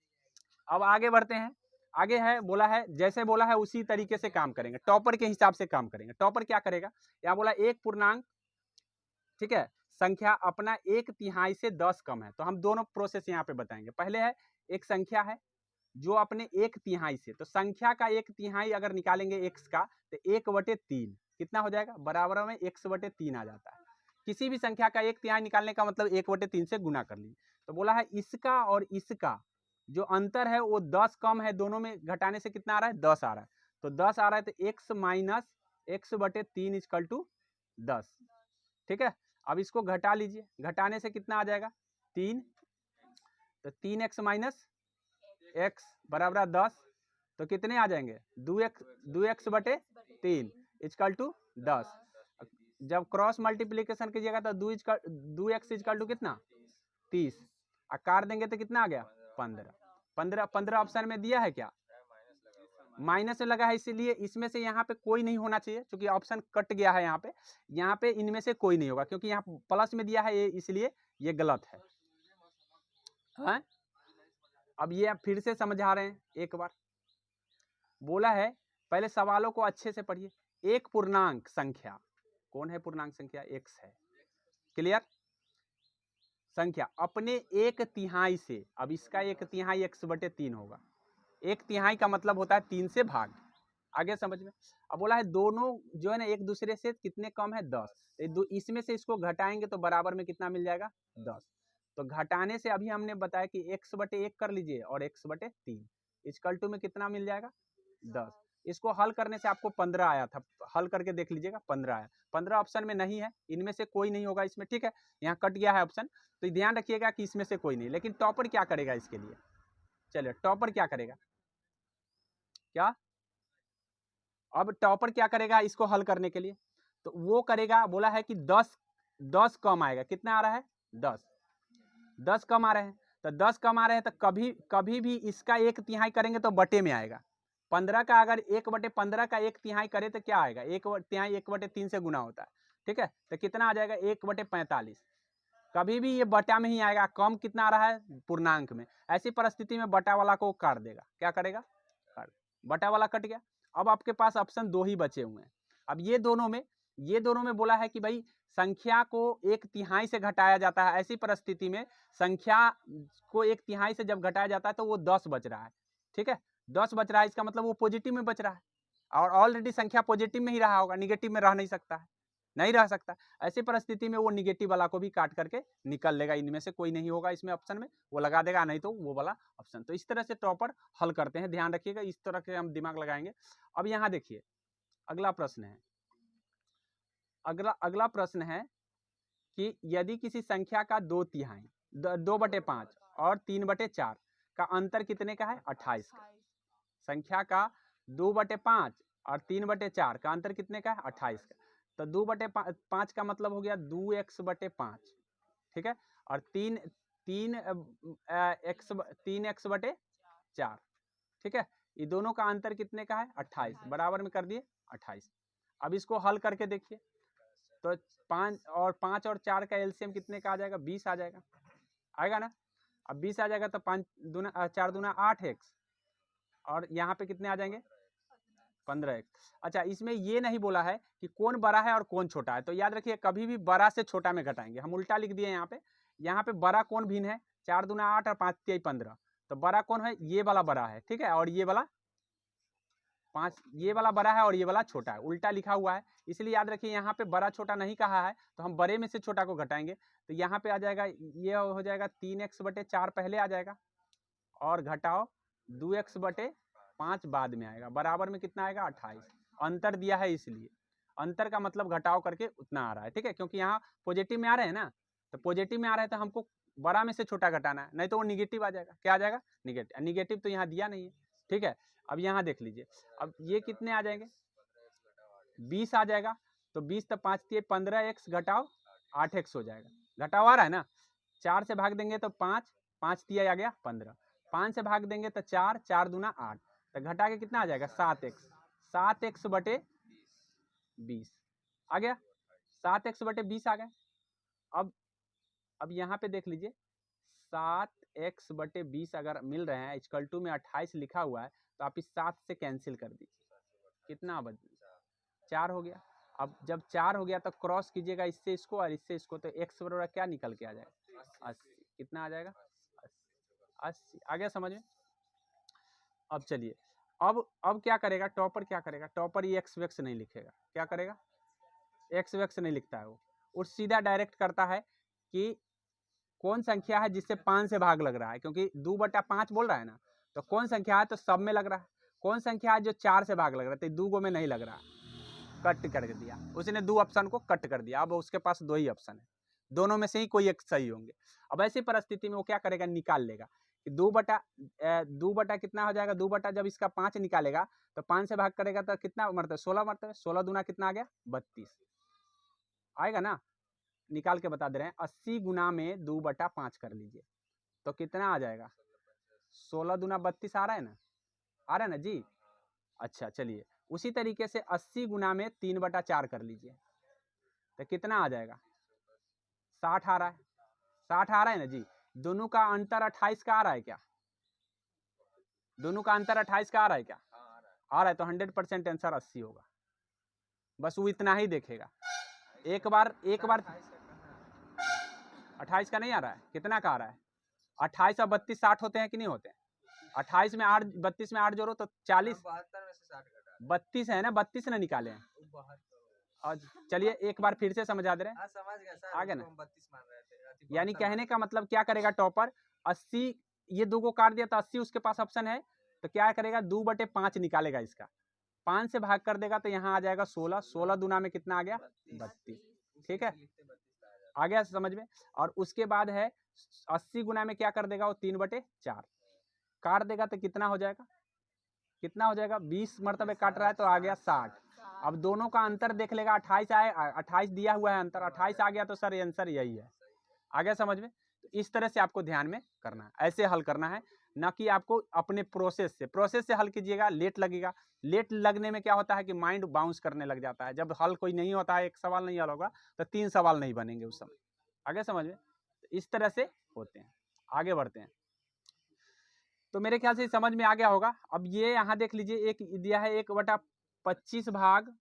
Speaker 1: अब आगे बढ़ते हैं। आगे है, बोला है जैसे बोला है उसी तरीके से काम करेंगे, टॉपर के हिसाब से काम करेंगे। टॉपर क्या करेगा, यहाँ बोला एक पूर्णांक, ठीक है, संख्या अपना 1/3 से 10 कम है। तो हम दोनों प्रोसेस यहाँ पे बताएंगे। पहले है, एक संख्या है जो अपने 1/3 से, तो संख्या का 1/3 अगर निकालेंगे x का, तो 1/3 कितना हो जाएगा, बराबर में x/3 आ जाता है। किसी भी संख्या का 1/3 निकालने का मतलब 1/3 से गुना कर लीजिए। तो बोला है इसका और इसका जो अंतर है वो 10 कम है, दोनों में घटाने से कितना आ रहा है, 10 आ रहा है। तो 10 आ रहा है, तो x minus x/3 equal to 10। ठीक है, अब इसको घटा लीजिए, घटाने से कितना आ जाएगा, 3। तो 3x माइनस x बराबर 10, तो कितने आ जाएंगे, 2x/3 इक्वल टू 10। जब क्रॉस मल्टीप्लीकेशन कीजिएगा तो 2x इक्वल टू कितना, 30, और काट देंगे तो कितना आ गया, 15। 15 ऑप्शन में दिया है क्या, माइनस में लगा है, इसीलिए इसमें से यहाँ पे कोई नहीं होना चाहिए, क्योंकि ऑप्शन कट गया है यहाँ पे इनमें से कोई नहीं होगा, क्योंकि यहाँ प्लस में दिया है ये, इसलिए ये गलत है। हाँ? अब ये फिर से समझा रहे हैं एक बार। बोला है, पहले सवालों को अच्छे से पढ़िए। एक पूर्णांक संख्या, कौन है पूर्णांक संख्या, x है। क्लियर, संख्या अपने 1/3 से, अब इसका 1/3 x/3 होगा। 1/3 का मतलब होता है 3 से भाग। आगे समझ में। अब बोला है दोनों जो है ना एक दूसरे से कितने कम है, 10। इसमें से इसको घटाएंगे तो बराबर में कितना मिल जाएगा, 10। तो घटाने से अभी हमने बताया कि x/1 कर लीजिए और x/3 इक्वल टू में कितना मिल जाएगा, 10। इसको हल करने से आपको 15 आया था, हल करके देख लीजिएगा 15 आया। 15 ऑप्शन में नहीं है, इनमें से कोई नहीं होगा इसमें। ठीक है, यहाँ कट गया है ऑप्शन, तो ध्यान रखिएगा कि इसमें से कोई नहीं। लेकिन टॉपर क्या करेगा इसके लिए, चलिए टॉपर क्या करेगा, क्या अब टॉपर क्या करेगा इसको हल करने के लिए, तो वो करेगा, बोला है कि 10 कम आएगा, कितना आ रहा है, 10 कम आ रहे हैं। तो 10 कम आ रहे हैं, तो कभी भी इसका 1/3 करेंगे तो बटे में आएगा। 15 का अगर 1/15 का 1/3 करे तो क्या आएगा, 1/3 1/3 से गुना होता है। ठीक है, तो कितना आ जाएगा, 1/45। कभी भी ये बटा में ही आएगा, कम कितना आ रहा है, पूर्णांक में। ऐसी परिस्थिति में बटा वाला को काट देगा, क्या करेगा, बटा वाला कट गया। अब आपके पास ऑप्शन 2 ही बचे हुए हैं। अब ये दोनों में बोला है कि भाई संख्या को 1/3 से घटाया जाता है। ऐसी परिस्थिति में संख्या को 1/3 से जब घटाया जाता है तो वो 10 बच रहा है। ठीक है, 10 बच रहा है, इसका मतलब वो पॉजिटिव में बच रहा है, और ऑलरेडी संख्या पॉजिटिव में ही रहा होगा, निगेटिव में रह नहीं सकता है, नहीं रह सकता। ऐसी परिस्थिति में वो निगेटिव वाला को भी काट करके निकल लेगा, इनमें से कोई नहीं होगा इसमें ऑप्शन में, वो लगा देगा, नहीं तो वो वाला ऑप्शन। तो इस तरह से टॉपर हल करते हैं, ध्यान रखिएगा, इस तरह के हम दिमाग लगाएंगे। अब यहाँ देखिए अगला प्रश्न है, अगला प्रश्न है कि यदि किसी संख्या का 2/3 2/5 और 3/4 का अंतर कितने का है? 28 का। संख्या का 2/5 और 3/4 का अंतर कितने का है? 28 का। तो 2/5 का मतलब हो गया 2x/5, ठीक है, और 3x/4, ठीक है, ये दोनों का अंतर कितने का है? 28, बराबर में कर दिए 28। अब इसको हल करके देखिए, तो 5 और 4 का एलसीएम कितने का आ जाएगा? 20 आ जाएगा, आएगा ना। अब 20 आ जाएगा तो 4 दूना 8x, और यहाँ पे कितने आ जाएंगे? 15x। अच्छा, इसमें ये नहीं बोला है कि कौन बड़ा है और कौन छोटा है, तो याद रखिए कभी भी बड़ा से छोटा में घटाएंगे, हम उल्टा लिख दिए यहाँ पे बड़ा कौन भिन्न है? 4 दूना 8 और 5 तिहाई 15, तो बड़ा कौन है? ये वाला बड़ा है, ठीक है, और ये वाला 5, ये वाला बड़ा है और ये वाला छोटा है, उल्टा लिखा हुआ है, इसलिए याद रखिए यहाँ पे बड़ा छोटा नहीं कहा है, तो हम बड़े में से छोटा को घटाएंगे, तो यहाँ पे आ जाएगा, ये हो जाएगा 3x/4 पहले आ जाएगा, और घटाओ 2x/5 बाद में आएगा, बराबर में कितना आएगा? 28। अंतर दिया है इसलिए, अंतर का मतलब घटाओ करके उतना आ रहा है, ठीक है, क्योंकि यहाँ पॉजिटिव में आ रहे हैं ना, तो पॉजिटिव में आ रहे हैं तो हमको बड़ा में से छोटा घटाना है, नहीं तो वो निगेटिव आ जाएगा। क्या आ जाएगा? निगेटिव। निगेटिव तो यहाँ दिया नहीं है, ठीक है। अब यहाँ देख लीजिए, अब ये कितने आ जाएंगे? 20 आ जाएगा, तो 20 तो 5 तिहाई 15x घटाओ 8x हो जाएगा, घटाओ आ रहा है ना। 4 से भाग देंगे तो 5, 5 तिहाई आ गया 15, 5 से भाग देंगे तो 4, 4 दूना 8, तो घटा के कितना आ जाएगा? 7x, 7x/20 आ गया, 7x/20 आ गया। अब यहाँ पे देख लीजिए, 7x/20 अगर मिल रहे हैं, इक्वल टू में 28 लिखा हुआ है, तो आप इस 7 से कैंसिल कर दीजिए, कितना बच? 4 हो गया। अब जब 4 हो गया तो क्रॉस कीजिएगा इससे इसको और इससे इसको, तो x बराबर क्या निकल के आ जाएगा? 80। कितना आ जाएगा? 80 आ गया समझ में। अब चलिए, अब क्या करेगा टॉपर? क्या करेगा टॉपर? ये एक्स वेक्स नहीं लिखेगा, क्या करेगा? एक्स वेक्स नहीं लिखता है वो सीधा डायरेक्ट करता है कि कौन संख्या है जिससे 5 से भाग लग रहा है, क्योंकि 2/5 बोल रहा है ना, तो कौन संख्या है? तो सब में लग रहा है। कौन संख्या है जो 4 से भाग लग रहा है? तो 2 में नहीं लग रहा, कट कर दिया उसने, 2 ऑप्शन को कट कर दिया, अब उसके पास 2 ही ऑप्शन है, दोनों में से ही कोई एक सही होंगे। अब ऐसी परिस्थिति में वो क्या करेगा? निकाल लेगा कि 2 बटा कितना हो जाएगा? 2 जब इसका 5 निकालेगा तो 5 से भाग करेगा तो कितना मरतबे? 16 मरतबे, 16 दूना कितना आ गया? 32 आएगा ना। निकाल के बता दे रहे हैं, 80 गुना में 2/5 कर लीजिए तो कितना आ जाएगा? 16 दूना 32 आ रहा है ना, आ रहा है ना जी। अच्छा चलिए, उसी तरीके से 80 गुना में 3/4 कर लीजिए तो कितना आ जाएगा? 60 आ रहा है, 60 आ रहा है ना जी। दोनों का अंतर 28 का आ रहा है क्या? दोनों का अंतर 28 का आ रहा है क्या? आ रहा है, तो 100% आंसर 80 होगा। बस वो इतना ही देखेगा, एक बार 28 का नहीं आ रहा है, कितना का आ रहा है? 28 और 32 60 होते हैं कि नहीं होते हैं? 28 में 8, 32 में 8 जोड़ो तो 40, 32 है ना, 32 ना निकाले हैं। और चलिए एक बार फिर से समझा दे रहे हैं, आ गया ना। यानी कहने का मतलब क्या करेगा टॉपर? 80, ये 2 को काट दिया तो 80 उसके पास ऑप्शन है, तो क्या करेगा? 2/5 निकालेगा, इसका 5 से भाग कर देगा तो यहाँ आ जाएगा 16, 16 दूना में कितना आ गया? 32, ठीक है, आ गया समझ में। और उसके बाद है 80 गुना में क्या कर देगा? वो 3/4 काट देगा तो कितना हो जाएगा? कितना हो जाएगा? 20 मरतबे काट रहा है तो आ गया 60। अब दोनों का अंतर देख लेगा, 28 आए, 28 दिया हुआ है अंतर, 28 आ गया तो सर आंसर यही है। आ गया समझ में। तो इस तरह से आपको ध्यान में करना है, ऐसे हल करना है, ना कि आपको अपने प्रोसेस से हल कीजिएगा, लेट लगेगा। लेट लगने में क्या होता है कि माइंड बाउंस करने लग जाता है, जब हल कोई नहीं होता है, एक सवाल नहीं हल होगा तो 3 सवाल नहीं बनेंगे उस समय। आगे समझ में। तो इस तरह से होते हैं। आगे बढ़ते हैं, तो मेरे ख्याल से समझ में आ गया होगा। अब ये यहाँ देख लीजिए, एक दिया है 1/25 भाग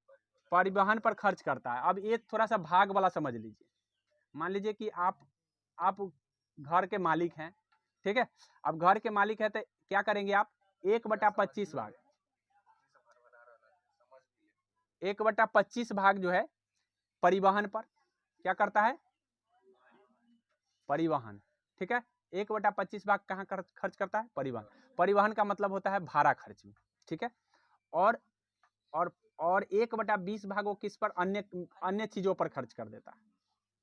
Speaker 1: परिवहन पर खर्च करता है। अब ये थोड़ा सा भाग वाला समझ लीजिए। मान लीजिए कि आप घर के मालिक हैं, ठीक है। अब घर के मालिक है तो क्या करेंगे आप? 1/25 भाग, 1/25 भाग जो है परिवहन पर क्या करता है, परिवहन, ठीक है। 1/25 भाग कहाँ खर्च करता है, परिवहन। परिवहन का मतलब होता है भाड़ा खर्च में, ठीक है। और और और 1/20 भाग वो किस पर, अन्य चीजों पर खर्च कर देता है,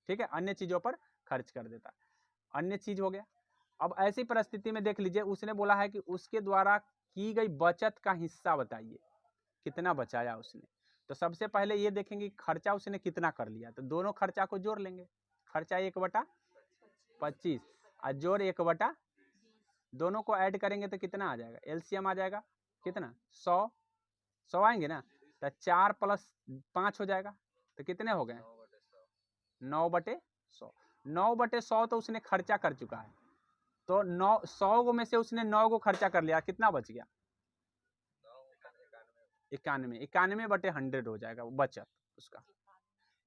Speaker 1: ठीक है, अन्य चीजों पर खर्च कर देता है, अन्य चीज हो गया। अब ऐसी परिस्थिति में देख लीजिए, उसने बोला है कि उसके द्वारा की गई बचत का हिस्सा बताइए, कितना बचाया उसने। तो सबसे पहले ये देखेंगे खर्चा उसने कितना कर लिया, तो दोनों खर्चा को जोड़ लेंगे। खर्चा 1/25 और जोड़ 1/, दोनों को ऐड करेंगे तो कितना आ जाएगा, एलसीएम आ जाएगा कितना, 100 आएंगे ना, तो 4 + 5 हो जाएगा, तो कितने हो गए, 9/100। 9/100 तो उसने खर्चा कर चुका है, तो 100 में से उसने 9 को खर्चा कर लिया, कितना बच गया, 91/100 हो जाएगा बचत उसका।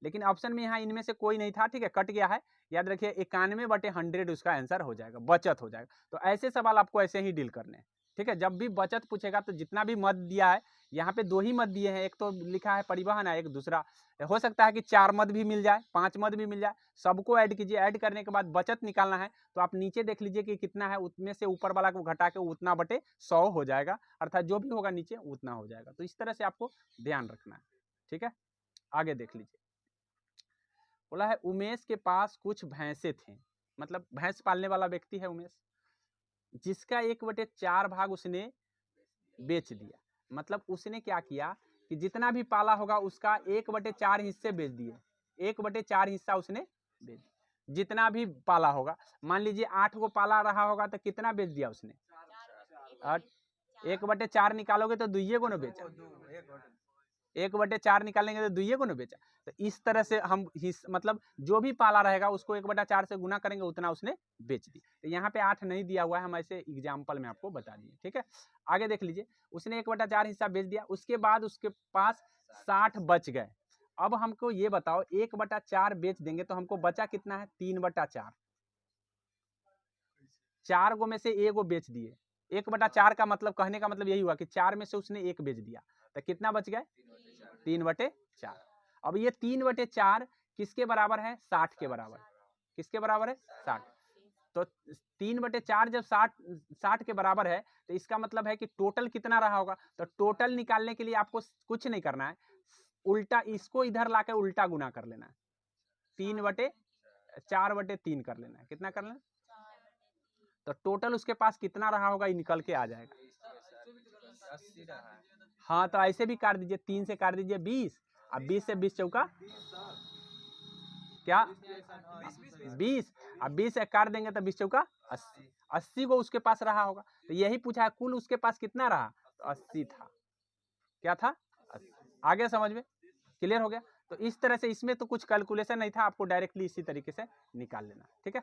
Speaker 1: लेकिन ऑप्शन में यहाँ इनमें से कोई नहीं था, ठीक है, कट गया है। याद रखिए 91/100 उसका आंसर हो जाएगा, बचत हो जाएगा। तो ऐसे सवाल आपको ऐसे ही डील करने हैं, ठीक है। जब भी बचत पूछेगा तो जितना भी मत दिया है, यहाँ पे 2 ही मत दिए हैं, एक तो लिखा है परिवहन है, एक दूसरा हो सकता है कि 4 मत भी मिल जाए, 5 मत भी मिल जाए, सबको ऐड कीजिए। ऐड करने के बाद बचत निकालना है, तो आप नीचे देख लीजिए कि कितना है, उतने से ऊपर वाला को घटा के उतना बटे 100 हो जाएगा, अर्थात जो भी होगा नीचे उतना हो जाएगा। तो इस तरह से आपको ध्यान रखना है, ठीक है। आगे देख लीजिए, बोला है उमेश के पास कुछ भैंसे थे, मतलब भैंस पालने वाला व्यक्ति है उमेश, जिसका 1/4 भाग उसने बेच दिया। मतलब उसने क्या किया कि जितना भी पाला होगा उसका 1/4 हिस्से बेच दिए, 1/4 हिस्सा उसने बेच दिया। जितना भी पाला होगा, मान लीजिए 8 को पाला रहा होगा तो कितना बेच दिया उसने, 1/4 निकालोगे तो 2 को न बेचा, 1/4 निकालेंगे तो 2 को न बेचा। तो इस तरह से हम मतलब जो भी पाला रहेगा उसको 1/4 से गुना करेंगे, उतना उसने बेच दी। तो यहाँ पे 8 नहीं दिया हुआ है, हम ऐसे एग्जाम्पल में आपको बता दिए, ठीक है। आगे देख लीजिए, उसने 1/4 हिस्सा बेच दिया, उसके बाद उसके पास 60 बच गए। अब हमको ये बताओ 1/4 बेच देंगे तो हमको बचा कितना है, 3/4। 4 गो में से 1 गो बेच दिए, 1/4 का मतलब, कहने का मतलब यही हुआ कि 4 में से उसने 1 बेच दिया, तो कितना बच गए, 3/4। अब ये 3/4 किसके बराबर है, 60 के बराबर। किसके बराबर है, 60। तो 3/4 जब 60 के बराबर है, तो इसका मतलब है कि टोटल कितना रहा होगा। तो टोटल निकालने के लिए आपको कुछ नहीं करना है, उल्टा इसको इधर लाकर उल्टा गुना कर लेना है, 3/4/3 कर लेना है। कितना कर लेना, तो टोटल उसके पास कितना रहा होगा ये निकल के आ जाएगा। हाँ, तो ऐसे भी काट दीजिए, 3 से काट दीजिए 20, अब 20 से 20 चौका क्या, 20, अब 20 से काट देंगे तो 20 चौका 80, 80 को उसके पास रहा होगा। तो यही पूछा है कुल उसके पास कितना रहा, तो 80 था। क्या था, 80। आगे समझ में क्लियर हो गया। तो इस तरह से इसमें तो कुछ कैलकुलेशन नहीं था, आपको डायरेक्टली इसी तरीके से निकाल लेना, ठीक है।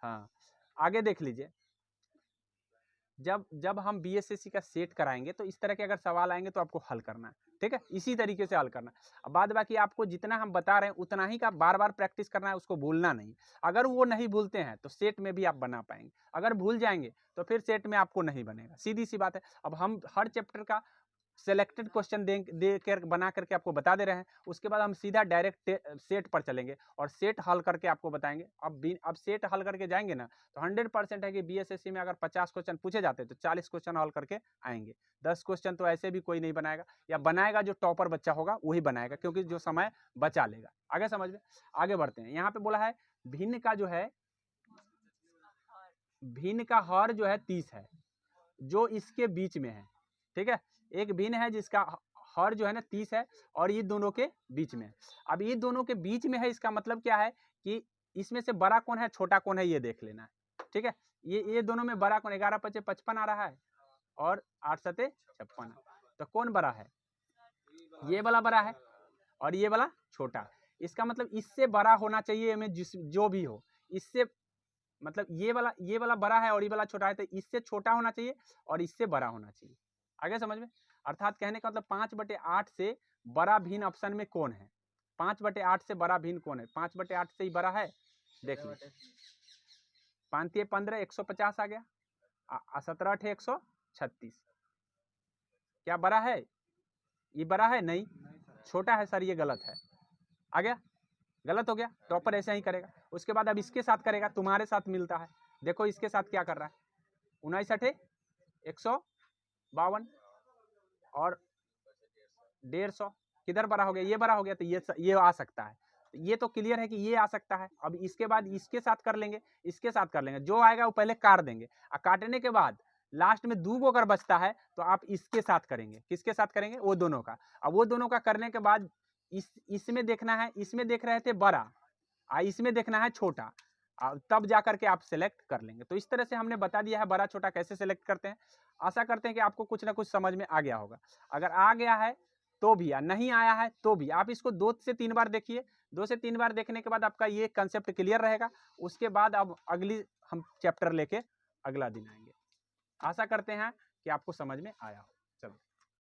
Speaker 1: हाँ, आगे देख लीजिए, जब हम बीएसएससी का सेट कराएंगे तो इस तरह के अगर सवाल आएंगे तो आपको हल करना है, ठीक है, इसी तरीके से हल करना। अब बाद बाकी आपको जितना हम बता रहे हैं उतना ही का बार बार प्रैक्टिस करना है, उसको भूलना नहीं। अगर वो नहीं भूलते हैं तो सेट में भी आप बना पाएंगे, अगर भूल जाएंगे तो फिर सेट में आपको नहीं बनेगा, सीधी सी बात है। अब हम हर चैप्टर का सेलेक्टेड क्वेश्चन दे कर बना करके आपको बता दे रहे हैं, उसके बाद हम सीधा डायरेक्ट सेट पर चलेंगे और सेट हल करके आपको बताएंगे। अब सेट हल करके जाएंगे ना, तो 100% है कि बीएसएससी में अगर 50 क्वेश्चन पूछे जाते तो 40 क्वेश्चन हल करके आएंगे। 10 क्वेश्चन तो ऐसे भी कोई नहीं बनाएगा, या बनाएगा जो टॉपर बच्चा होगा वही बनाएगा, क्योंकि जो समय बचा लेगा। आगे समझ में, आगे बढ़ते हैं। यहाँ पे बोला है भिन्न का जो है, भिन्न का हर जो है 30 है, जो इसके बीच में है, ठीक है। एक भिन्न है जिसका हर जो है ना 30 है, और ये दोनों के बीच में है। अब ये दोनों के बीच में है, इसका मतलब क्या है कि इसमें से बड़ा कौन है छोटा कौन है ये देख लेना है, ठीक है। ये दोनों में बड़ा कौन, 11 × 5 = 55 आ रहा है, और 8 × 7 = 56। तो कौन बड़ा है, ये वाला बड़ा है और ये वाला छोटा। इसका मतलब इससे बड़ा होना चाहिए में जो भी हो, इससे मतलब ये वाला बड़ा है और ये वाला छोटा है, तो इससे छोटा होना चाहिए और इससे बड़ा होना चाहिए। आगे समझ में, अर्थात कहने का मतलब 5/8 से बड़ा भिन्न ऑप्शन में कौन है, 5/8 से बड़ा भिन्न कौन है, 5/8 से ही बड़ा है। देख लीजिए, 5 × 15 = 150 आ गया, 17 × 8 = 100, 36। क्या बड़ा है? ये बड़ा है? नहीं, छोटा है सर, ये गलत है। आ गया? गलत हो गया। टॉपर ऐसे ही करेगा। उसके बाद अब इसके साथ करेगा, तुम्हारे साथ मिलता है। देखो इसके साथ क्या कर रहा है, 19 अठे 152 और 150, किधर बड़ा हो गया? ये बड़ा हो गया, तो ये आ सकता है। ये तो क्लियर है कि ये आ सकता है। अब इसके बाद इसके साथ कर लेंगे, इसके साथ कर लेंगे, जो आएगा वो पहले काट देंगे, और काटने के बाद लास्ट में 2 अगर बचता है तो आप इसके साथ करेंगे। किसके साथ करेंगे? वो दोनों का। अब वो दोनों का करने के बाद इसमें देखना है, इसमें देख रहे थे बड़ा, इसमें देखना है छोटा, तब जाकर के आप सेलेक्ट कर लेंगे। तो इस तरह से हमने बता दिया है बड़ा छोटा कैसे सेलेक्ट करते हैं। आशा करते हैं कि आपको कुछ ना कुछ समझ में आ गया होगा। अगर आ गया है तो भी, या नहीं आया है तो भी, आप इसको 2 से 3 बार देखिए। 2 से 3 बार देखने के बाद आपका ये कंसेप्ट क्लियर रहेगा। उसके बाद अब अगली हम चैप्टर लेके अगला दिन आएंगे। आशा करते हैं कि आपको समझ में आया हो।